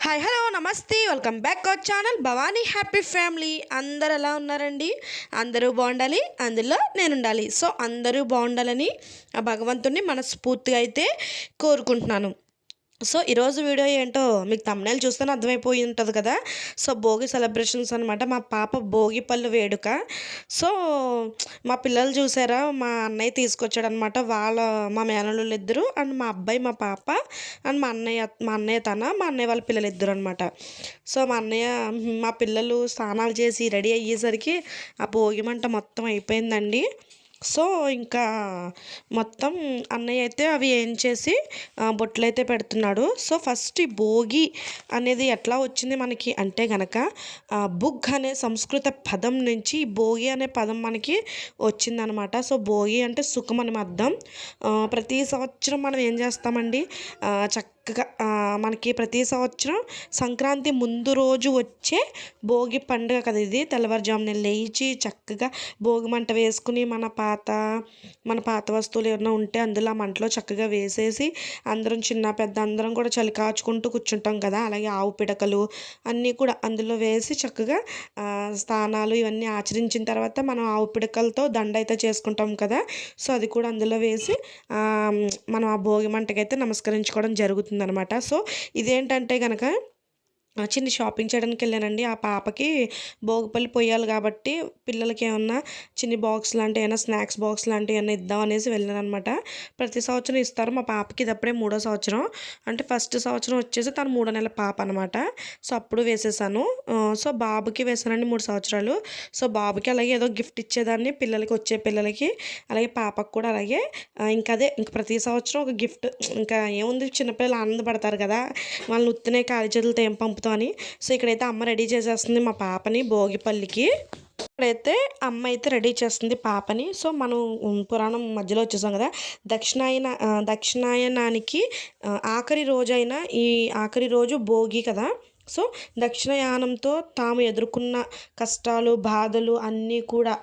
Hi hello నమస్తే welcome back our channel Bhavani happy family. అందరు ఎలా ఉన్నారండి? అందరూ బాగుండాలి, అందులో నేను ఉండాలి. సో అందరూ బాగుండాలని ఆ భగవంతుణ్ణి మనస్ఫూర్తిగా అయితే కోరుకుంటున్నాను. సో ఈరోజు వీడియో ఏంటో మీకు thumbnail చూస్తేనే అర్థమైపోయి ఉంటుంది కదా. సో భోగి సెలబ్రేషన్స్ అనమాట. మా పాప భోగి పళ్ళు వేడుక. సో మా పిల్లలు చూసారా, మా అన్నయ్య తీసుకొచ్చాడనమాట. మా మేనల్లుళ్ళు ఇద్దరు అండ్ మా అబ్బాయి మా పాప అండ్ మా అన్నయ్య వాళ్ళ పిల్లలు ఇద్దరు అనమాట. సో మా పిల్లలు స్నానాలు చేసి రెడీ అయ్యేసరికి ఆ భోగి మంట మొత్తం అయిపోయిందండి. సో ఇంకా మొత్తం అన్నయ్య అయితే అవి ఏం చేసి బొట్లు అయితే పెడుతున్నాడు. సో ఫస్ట్ ఈ భోగి అనేది ఎట్లా వచ్చింది మనకి అంటే గనక బుగ్ అనే సంస్కృత పదం నుంచి భోగి అనే పదం మనకి వచ్చిందనమాట. సో భోగి అంటే సుఖం అని అర్థం. ప్రతి సంవత్సరం మనం ఏం చేస్తామండి, చక్కగా మనకి ప్రతి సంవత్సరం సంక్రాంతి ముందు రోజు వచ్చే భోగి పండుగ కదా ఇది. తెల్లవారుజామున లేచి చక్కగా భోగి మంట వేసుకుని మన పాత వస్తువులు ఏమైనా ఉంటే అందులో ఆ మంటలో చక్కగా వేసేసి అందరం చిన్న పెద్ద అందరం కూడా చలి కాచుకుంటూ కూర్చుంటాం కదా. అలాగే ఆవు పిడకలు అన్నీ కూడా అందులో వేసి చక్కగా స్నానాలు ఇవన్నీ ఆచరించిన తర్వాత మనం ఆవు పిడకలతో దండ అయితే చేసుకుంటాం కదా. సో అది కూడా అందులో వేసి మనం ఆ భోగి మంటకైతే నమస్కరించుకోవడం జరుగుతుందనమాట. సో ఇదేంటంటే కనుక చిన్న షాపింగ్ చేయడానికి వెళ్ళానండి. ఆ పాపకి భోగిపల్లి పొయ్యాలి కాబట్టి పిల్లలకి ఏమన్నా చిన్ని బాక్స్ లాంటి ఏమైనా స్నాక్స్ బాక్స్ లాంటివి ఏమైనా ఇద్దాం అనేసి వెళ్ళాను అనమాట. ప్రతి సంవత్సరం ఇస్తారు. మా పాపకి ఇది అప్పుడే 3వ సంవత్సరం. అంటే ఫస్ట్ సంవత్సరం వచ్చేసి తను 3 నెలల పాప అనమాట. సో అప్పుడు వేసేసాను. సో బాబుకి వేసానండి 3 సంవత్సరాలు. సో బాబుకి అలాగే ఏదో గిఫ్ట్ ఇచ్చేదాన్ని పిల్లలకి, వచ్చే పిల్లలకి, అలాగే పాపకు కూడా అలాగే. ఇంక ప్రతి సంవత్సరం ఒక గిఫ్ట్. ఇంకా ఏముంది, చిన్నపిల్లలు ఆనందపడతారు కదా, వాళ్ళని ఉత్తినే కాలి చేతులతో ఏం పంపుతాం అని. సో ఇక్కడైతే అమ్మ రెడీ చేసేస్తుంది మా పాపని భోగిపల్లికి. ఇక్కడైతే అమ్మ అయితే రెడీ చేస్తుంది పాపని. సో మనం పురాణం మధ్యలో వచ్చేసాం కదా. దక్షిణాయనానికి ఆఖరి రోజైన ఈ ఆఖరి రోజు భోగి కదా. సో దక్షిణయానంతో తాము ఎదుర్కొన్న కష్టాలు బాధలు అన్నీ కూడా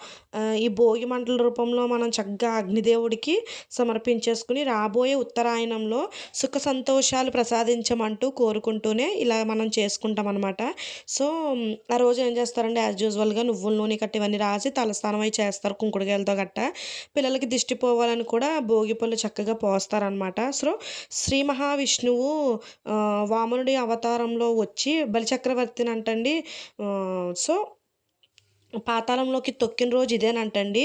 ఈ భోగి మంటల రూపంలో మనం చక్కగా అగ్నిదేవుడికి సమర్పించేసుకుని రాబోయే ఉత్తరాయణంలో సుఖ సంతోషాలు ప్రసాదించమంటూ కోరుకుంటూనే ఇలా మనం చేసుకుంటాం అనమాట. సో ఆ రోజు ఏం చేస్తారంటే యాజ్ యూజువల్గా నువ్వుల నూనె కట్టి ఇవన్నీ రాసి తలస్నానం అయి చేస్తారు కుంకుడుకాయలతో గట్ట. పిల్లలకి దిష్టి పోవాలని కూడా భోగి పళ్ళు చక్కగా పోస్తారనమాట. సో శ్రీ మహావిష్ణువు వామనుడి అవతారంలో వచ్చి బలిచక్రవర్తిని అంటండి. సో పాతాళంలోకి తొక్కిన రోజు ఇదేనంటండి.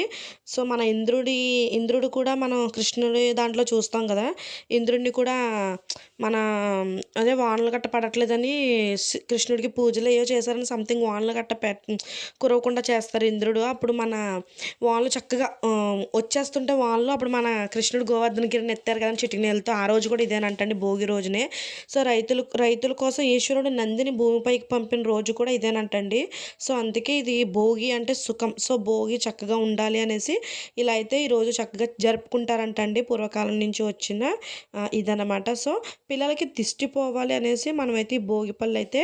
సో మన ఇంద్రుడు కూడా మనం కృష్ణుడి దాంట్లో చూస్తాం కదా. ఇంద్రుడిని కూడా మన అదే వానలు గట్ట పడట్లేదని కృష్ణుడికి పూజలు ఏవో చేశారని సంథింగ్ వానలు గట్ట కురవకుండా చేస్తారు ఇంద్రుడు. అప్పుడు మన వానలు చక్కగా వచ్చేస్తుంటే వానలు అప్పుడు మన కృష్ణుడు గోవర్ధనగిరిని ఎత్తారు కదా చిటికినేలతో. ఆ రోజు కూడా ఇదేనంటండి భోగి రోజునే. సో రైతుల కోసం ఈశ్వరుడు నందిని భూమిపైకి పంపిన రోజు కూడా ఇదేనంటండి. సో అందుకే ఇది భోగి అంటే సుఖం. సో భోగి చక్కగా ఉండాలి అనేసి ఇలా అయితే ఈరోజు చక్కగా జరుపుకుంటారంటండి. పూర్వకాలం నుంచి వచ్చిన ఇదనమాట. సో పిల్లలకి దిష్టి పోవాలి అనేసి మనమైతే ఈ భోగి పళ్ళు అయితే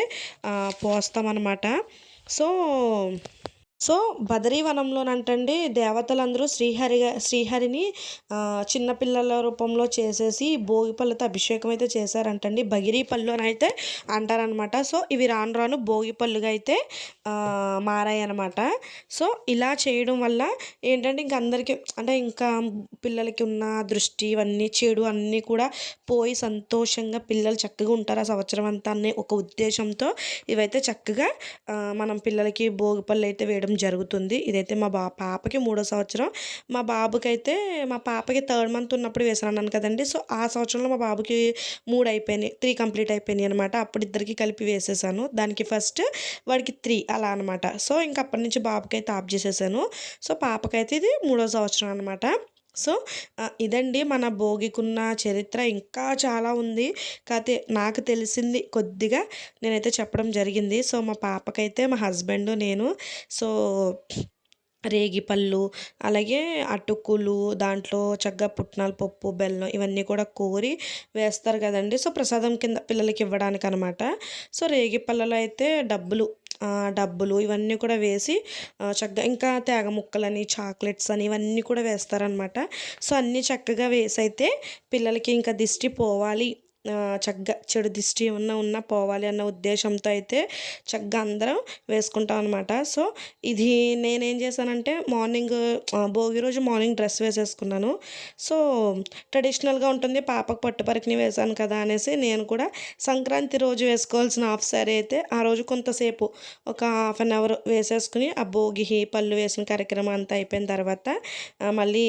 పోస్తామన్నమాట. సో బదరీవనంలోనంటండి దేవతలందరూ శ్రీహరిని చిన్నపిల్లల రూపంలో చేసేసి భోగి పళ్ళతో అభిషేకం అయితే చేశారంటండి. భగిరీ పళ్ళు అని అయితే అంటారనమాట. సో ఇవి రాను రాను భోగి పళ్ళుగా అయితే మారాయి అనమాట. సో ఇలా చేయడం వల్ల ఏంటంటే ఇంక అందరికీ అంటే ఇంకా పిల్లలకి ఉన్న దృష్టి ఇవన్నీ చెడు అన్నీ కూడా పోయి సంతోషంగా పిల్లలు చక్కగా ఉంటారు ఆ సంవత్సరం అంతా అనే ఒక ఉద్దేశంతో ఇవైతే చక్కగా మనం పిల్లలకి భోగి పళ్ళు అయితే వేయడం జరుగుతుంది. ఇదైతే మా పాపకి 3వ సంవత్సరం. మా పాపకి 3rd మంత్ ఉన్నప్పుడు వేసాను కదండి. సో ఆ సంవత్సరంలో మా బాబుకి 3 అయిపోయినాయి, 3 కంప్లీట్ అయిపోయినాయి అనమాట. అప్పుడు ఇద్దరికి కలిపి వేసేసాను. దానికి ఫస్ట్ వాడికి 3 అలా అనమాట. సో ఇంక అప్పటి నుంచి బాబుకైతే ఆఫ్ చేసేసాను. సో పాపకైతే ఇది 3వ సంవత్సరం అనమాట. సో ఇదండి మన భోగికున్న చరిత్ర. ఇంకా చాలా ఉంది, కాకపోతే నాకు తెలిసింది కొద్దిగా నేనైతే చెప్పడం జరిగింది. సో మా పాపకైతే మా హస్బెండ్ నేను సో రేగిపళ్ళు అలాగే అటుకులు దాంట్లో చక్కగా పుట్నాల పప్పు బెల్లం ఇవన్నీ కూడా కోరి వేస్తారు కదండి. సో ప్రసాదం కింద పిల్లలకి ఇవ్వడానికి అనమాట. సో రేగిపళ్ళలో అయితే డబ్బులు ఇవన్నీ కూడా వేసి చక్కగా ఇంకా తేగ ముక్కలని చాక్లెట్స్ అని ఇవన్నీ కూడా వేస్తారనమాట. సో అన్నీ చక్కగా వేసి అయితే పిల్లలకి ఇంకా దిష్టి పోవాలి చక్కగా చెడు దిష్టి ఏమన్నా ఉన్నా పోవాలి అన్న ఉద్దేశంతో అయితే చక్కగా అందరం వేసుకుంటాం అనమాట. సో ఇది నేనేం చేశానంటే మార్నింగ్ భోగి రోజు మార్నింగ్ డ్రెస్ వేసేసుకున్నాను. సో ట్రెడిషనల్గా ఉంటుంది, పాపకు పట్టు పరికిణి వేశాను కదా అనేసి నేను కూడా సంక్రాంతి రోజు వేసుకోవాల్సిన హాఫ్ శారీ అయితే ఆ రోజు కొంతసేపు ఒక హాఫ్ అన్ అవర్ వేసేసుకుని ఆ భోగి పళ్ళు వేసిన కార్యక్రమం అంతా అయిపోయిన తర్వాత మళ్ళీ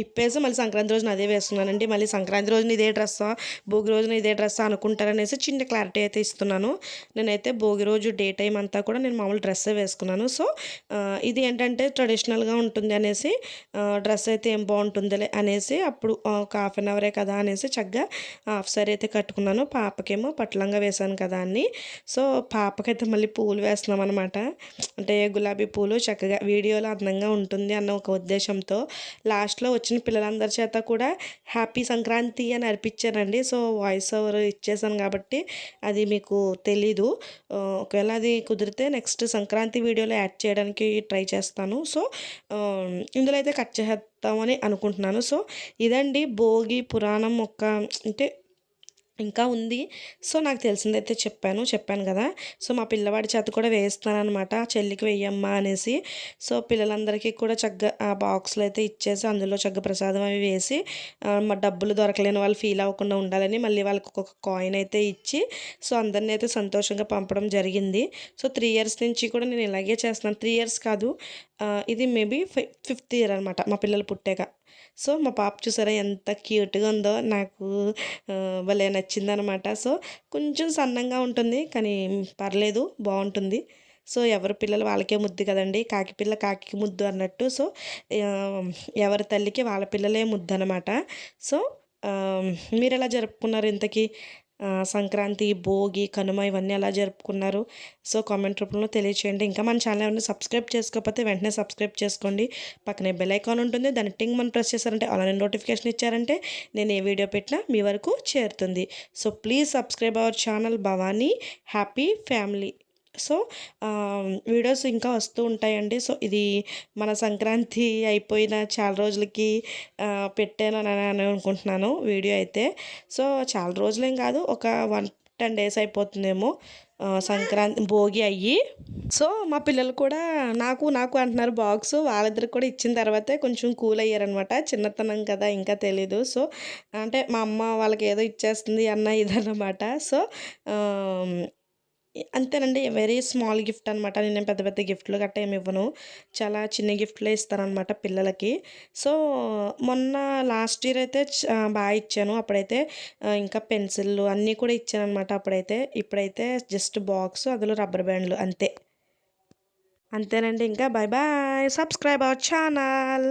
ఇప్పేసి మళ్ళీ సంక్రాంతి రోజున అదే వేస్తున్నానండి. మళ్ళీ సంక్రాంతి రోజున ఇదే డ్రెస్సా, భోగి రోజున ఇదే డ్రెస్సా అనుకుంటారనేసి చిన్న క్లారిటీ అయితే ఇస్తున్నాను. నేనైతే భోగి రోజు డే టైం అంతా కూడా నేను మామూలు డ్రెస్సే వేసుకున్నాను. సో ఇది ఏంటంటే ట్రెడిషనల్గా ఉంటుంది అనేసి డ్రెస్ అయితే ఏం బాగుంటుందిలే అనేసి అప్పుడు ఒక హాఫ్ అన్ అవరే కదా అనేసి చక్కగా హాఫ్ సారీ అయితే కట్టుకున్నాను. పాపకేమో పట్లంగా వేశాను కదా అని. సో పాపకైతే మళ్ళీ పూలు వేస్తున్నాం అనమాట. అంటే గులాబీ పూలు చక్కగా వీడియోలో అందంగా ఉంటుంది అన్న ఒక ఉద్దేశంతో లాస్ట్లో వచ్చిన పిల్లలందరి చేత కూడా హ్యాపీ సంక్రాంతి అని అర్పించానండి. సో వాయిస్ ఓవర్ ఇచ్చేసాను కాబట్టి అది మీకు తెలీదు. ఒకవేళ అది కుదిరితే నెక్స్ట్ సంక్రాంతి వీడియోలో యాడ్ చేయడానికి ట్రై చేస్తాను. సో ఇందులో అయితే కట్ చేద్దామని అనుకుంటున్నాను. సో ఇదండి భోగి పురాణం అంటే ఇంకా ఉంది. సో నాకు తెలిసిందైతే చెప్పాను కదా. సో మా పిల్లవాడి చేత కూడా వేస్తానన్నమాట, చెల్లికి వెయ్యమ్మా అనేసి. సో పిల్లలందరికీ కూడా చక్కగా ఆ బాక్స్లో అయితే ఇచ్చేసి అందులో చక్కగా ప్రసాదం అవి వేసి మా డబ్బులు దొరకలేని వాళ్ళు ఫీల్ అవ్వకుండా ఉండాలని మళ్ళీ వాళ్ళకి ఒక కాయిన్ అయితే ఇచ్చి సో అందరినీ అయితే సంతోషంగా పంపడం జరిగింది. సో 3 ఇయర్స్ నుంచి కూడా నేను ఇలాగే చేస్తున్నాను. 3 ఇయర్స్ కాదు, ఇది మేబీ 5th ఇయర్ అనమాట మా పిల్లలు పుట్టాక. సో మా పాప చూసారా ఎంత క్యూట్గా ఉందో, నాకు భలే నచ్చిందనమాట. సో కొంచెం సన్నంగా ఉంటుంది కానీ పర్లేదు, బాగుంటుంది. సో ఎవరి పిల్లలు వాళ్ళకే ముద్దు కదండి, కాకి పిల్ల కాకి ముద్దు అన్నట్టు. సో ఎవరి తల్లికి వాళ్ళ పిల్లలే ముద్దు అనమాట. సో మీరు ఎలా జరుపుకున్నారు ఇంతకీ సంక్రాంతి, భోగి, కనుమ ఇవన్నీ ఎలా జరుపుకున్నారు? సో కామెంట్ రూపంలో తెలియచేయండి. ఇంకా మన ఛానల్ ఏమైనా సబ్స్క్రైబ్ చేసుకోకపోతే వెంటనే సబ్స్క్రైబ్ చేసుకోండి. పక్కనే బెల్ ఐకాన్ ఉంటుంది, దాన్ని టింగ్ మనం ప్రెస్ చేశారంటే అలానే నోటిఫికేషన్ ఇచ్చారంటే నేను ఏ వీడియో పెట్టినా మీ వరకు చేరుతుంది. So please subscribe our channel Bhavani happy family. So videos ఇంకా వస్తూ ఉంటాయండి. సో ఇది మన సంక్రాంతి అయిపోయిన చాలా రోజులకి పెట్టాను అని అనుకుంటున్నాను వీడియో అయితే. సో చాలా రోజులేం కాదు, ఒక 10 డేస్ అయిపోతుందేమో సంక్రాంతి భోగి అయ్యి. సో మా పిల్లలు కూడా నాకు అంటున్నారు బాక్స్. వాళ్ళిద్దరికి కూడా ఇచ్చిన తర్వాతే కొంచెం కూల్ అయ్యారనమాట. చిన్నతనం కదా ఇంకా తెలీదు. సో అంటే మా అమ్మ వాళ్ళకి ఏదో ఇచ్చేస్తుంది అన్న ఇదన్నమాట. సో అంతేనండి, వెరీ స్మాల్ గిఫ్ట్ అనమాట. నేను పెద్ద పెద్ద గిఫ్ట్లు గట్ట ఏమి ఇవ్వను, చాలా చిన్న గిఫ్ట్లే ఇస్తానమాట పిల్లలకి. సో మొన్న లాస్ట్ ఇయర్ అయితే బాగా ఇచ్చాను. అప్పుడైతే ఇంకా పెన్సిళ్ళు అన్నీ కూడా ఇచ్చానమాట అప్పుడైతే. ఇప్పుడైతే జస్ట్ బాక్స్, అందులో రబ్బర్ బ్యాండ్లు అంతే. అంతేనండి, ఇంకా bye bye. Subscribe our channel.